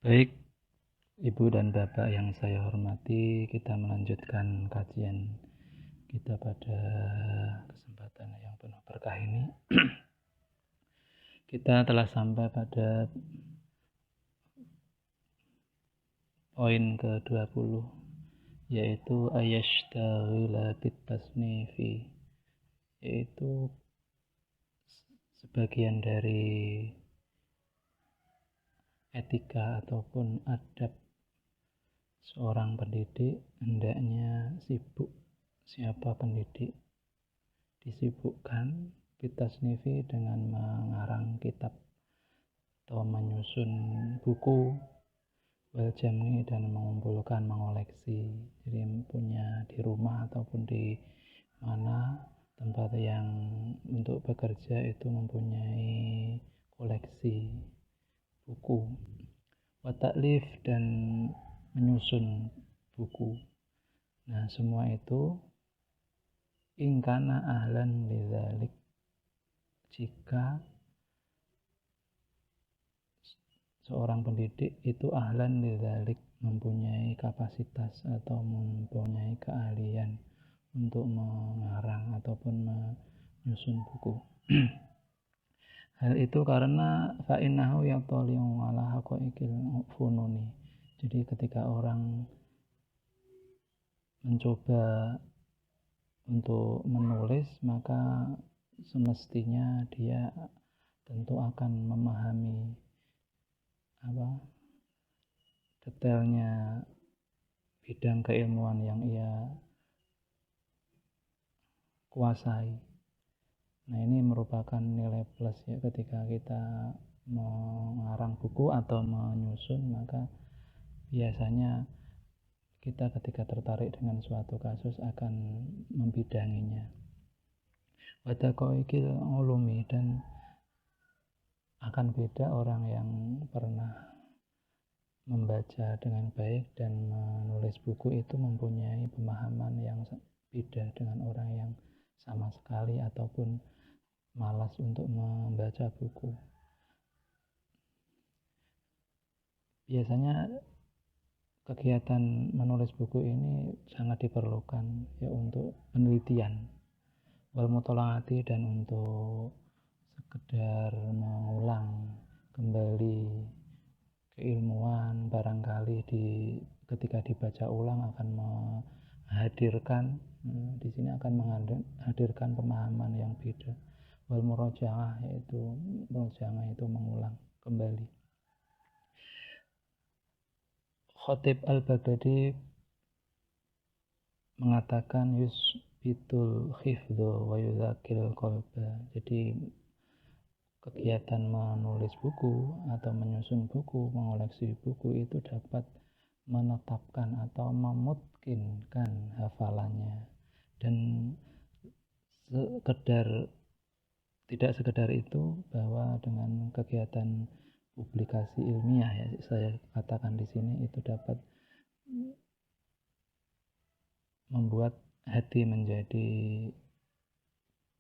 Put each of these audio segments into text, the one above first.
Baik, Ibu dan Bapak yang saya hormati, kita melanjutkan kajian kita pada kesempatan yang penuh berkah ini. Kita telah sampai pada poin ke-20, yaitu ayashtagila bitasnifi, yaitu sebagian dari etika ataupun adab seorang pendidik hendaknya sibuk. Siapa pendidik disibukkan bitasnifi dengan mengarang kitab atau menyusun buku, wal jam'i dan mengumpulkan, mengoleksi. Jadi punya di rumah ataupun di mana tempat yang untuk bekerja itu mempunyai koleksi buku, wa ta'lif dan menyusun buku. Nah, semua itu ingkana ahlan lidzalik, jika seorang pendidik itu ahlan lidzalik, mempunyai kapasitas atau mempunyai keahlian untuk mengarang ataupun menyusun buku. Hal itu karena fa'innahu yatali'u ala haqaiqil fununi. Jadi ketika orang mencoba untuk menulis, maka semestinya dia tentu akan memahami detailnya bidang keilmuan yang ia kuasai. Nah, ini merupakan nilai plus ya ketika kita mengarang buku atau menyusun, maka biasanya kita ketika tertarik dengan suatu kasus akan membidanginya. Wadaqaiqil ulumi, dan akan beda orang yang pernah membaca dengan baik dan menulis buku itu mempunyai pemahaman yang beda dengan orang yang sama sekali ataupun malas untuk membaca buku. Biasanya kegiatan menulis buku ini sangat diperlukan ya untuk penelitian, wal mutola'ati, dan untuk sekedar mengulang kembali keilmuan. Barangkali ketika dibaca ulang akan menghadirkan di sini akan menghadirkan pemahaman yang beda. Wal murajaah, yaitu murajaah itu mengulang kembali. Khatib al-Baghdadi mengatakan yusbitul khifdhu wa yuzakil qalba. Jadi kegiatan menulis buku atau menyusun buku, mengoleksi buku itu dapat menetapkan atau memutkinkan hafalannya, dan tidak sekedar itu, bahwa dengan kegiatan publikasi ilmiah, ya saya katakan di sini, itu dapat membuat hati menjadi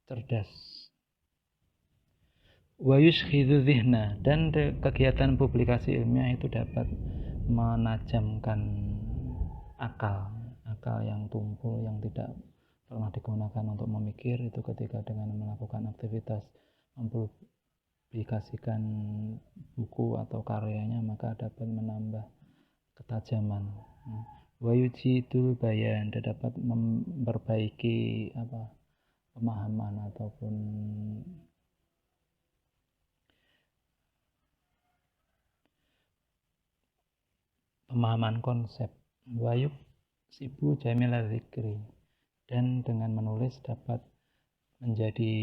cerdas. Wa yushkhidhu dhihna, dan kegiatan publikasi ilmiah itu dapat menajamkan akal yang tumpul, yang tidak pernah digunakan untuk memikir. Itu ketika dengan melakukan aktivitas mempublikasikan buku atau karyanya, maka dapat menambah ketajaman. Wa yujidul bayan, dan dapat memperbaiki pemahaman ataupun pemahaman konsep. Wayub sibu jamila zikri, dan dengan menulis dapat menjadi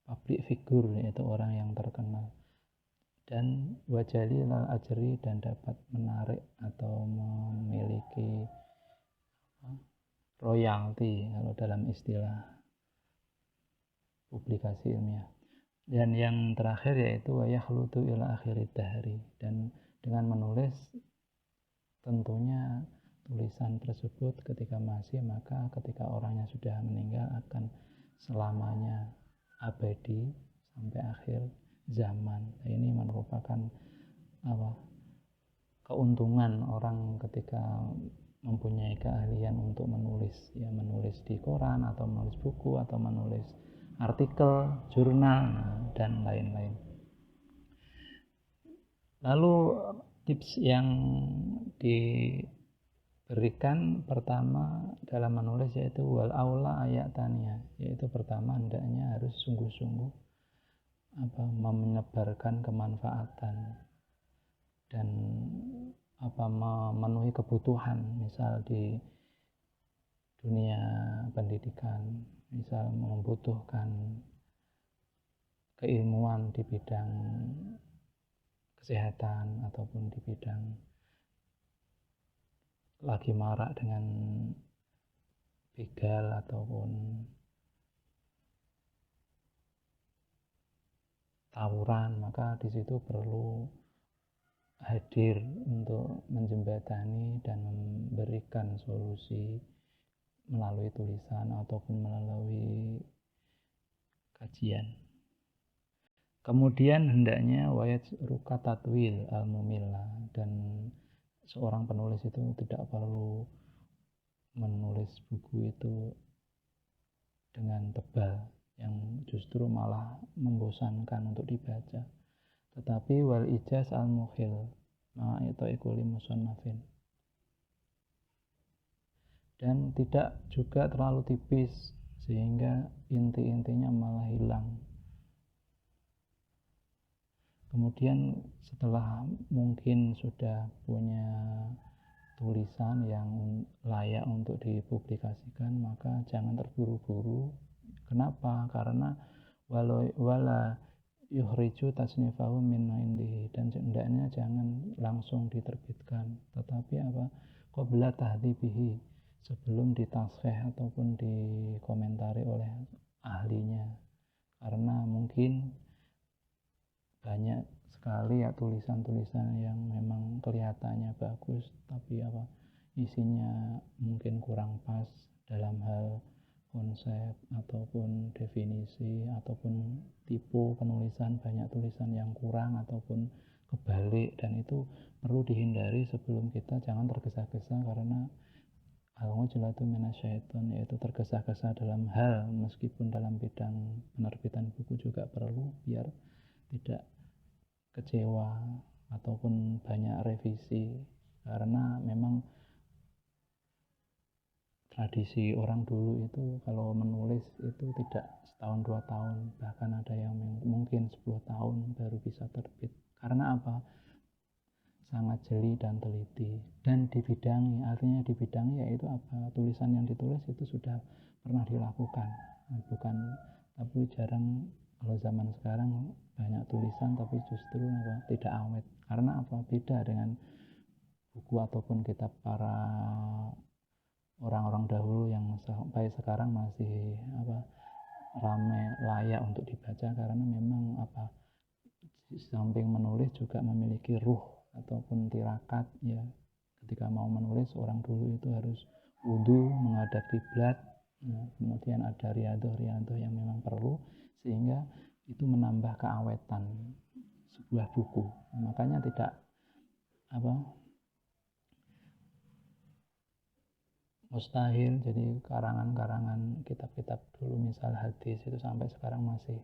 public figure, yaitu orang yang terkenal. Dan wajali lal ajri, dan dapat menarik atau memiliki royalti kalau dalam istilah publikasi ilmiah. Dan yang terakhir yaitu wayakhlutu ila akhirid dahri, dan dengan menulis tentunya tulisan tersebut ketika masih, maka ketika orangnya sudah meninggal akan selamanya abadi sampai akhir zaman. Ini merupakan keuntungan orang ketika mempunyai keahlian untuk menulis, ya menulis di koran atau menulis buku atau menulis artikel, jurnal, dan lain-lain. Lalu tips yang diberikan pertama dalam menulis yaitu wal aula ayat taniyah, yaitu pertama hendaknya harus sungguh-sungguh menyebarkan kemanfaatan dan memenuhi kebutuhan, misal di dunia pendidikan, misal membutuhkan keilmuan di bidang kesehatan ataupun di bidang lagi marak dengan begal ataupun tawuran, maka di situ perlu hadir untuk menjembatani dan memberikan solusi melalui tulisan ataupun melalui kajian. Kemudian hendaknya wayat ruka tatwil al-mumillah, dan seorang penulis itu tidak perlu menulis buku itu dengan tebal yang justru malah membosankan untuk dibaca, tetapi wal ijaz al-mukhil itu ikuli musannafin, dan tidak juga terlalu tipis sehingga inti-intinya malah hilang. Kemudian setelah mungkin sudah punya tulisan yang layak untuk dipublikasikan, maka jangan terburu-buru. Kenapa? Karena wala yuhriju tasnifahu min indihi, dan hendaknya jangan langsung diterbitkan, tetapi qabla tahdzibihi, sebelum ditasfih ataupun dikomentari oleh ahlinya. Karena mungkin banyak sekali ya tulisan-tulisan yang memang kelihatannya bagus tapi isinya mungkin kurang pas dalam hal konsep ataupun definisi ataupun tipe penulisan, banyak tulisan yang kurang ataupun kebalik, dan itu perlu dihindari sebelum kita jangan tergesa-gesa, karena al-ujlatu minasyaiton, yaitu tergesa-gesa dalam hal meskipun dalam bidang penerbitan buku juga perlu biar tidak kecewa ataupun banyak revisi, karena memang tradisi orang dulu itu kalau menulis itu tidak setahun 2 tahun, bahkan ada yang mungkin 10 tahun baru bisa terbit. Karena sangat jeli dan teliti dan dibidangi, artinya dibidangi yaitu tulisan yang ditulis itu sudah pernah dilakukan, bukan, tapi jarang. Kalau zaman sekarang banyak tulisan tapi justru tidak awet. Karena beda dengan buku ataupun kitab para orang-orang dahulu yang sampai sekarang masih ramai, layak untuk dibaca, karena memang samping menulis juga memiliki ruh ataupun tirakat, ya. Ketika mau menulis, orang dulu itu harus wudu, menghadap kiblat, kemudian ada riadoh yang memang perlu, sehingga itu menambah keawetan sebuah buku. Makanya tidak mustahil jadi karangan-karangan kitab-kitab dulu, misal hadis, itu sampai sekarang masih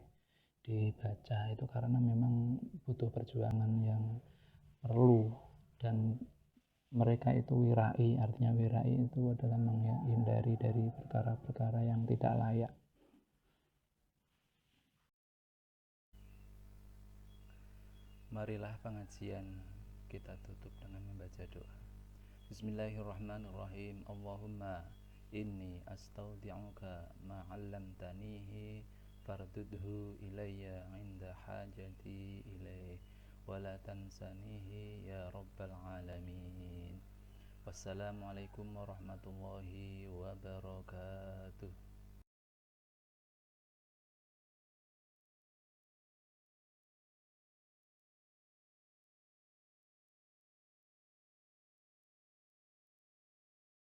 dibaca, itu karena memang butuh perjuangan yang perlu, dan mereka itu wirai. Artinya wirai itu adalah menghindari dari perkara-perkara yang tidak layak. Marilah pengajian kita tutup dengan membaca doa. Bismillahirrahmanirrahim. Allahumma inni astaudi'uka ma 'allamtanihi fardudhu ilayya 'inda hajati ilaih wa la tansanihi ya rabbal alamin. Wassalamualaikum warahmatullahi wabarakatuh.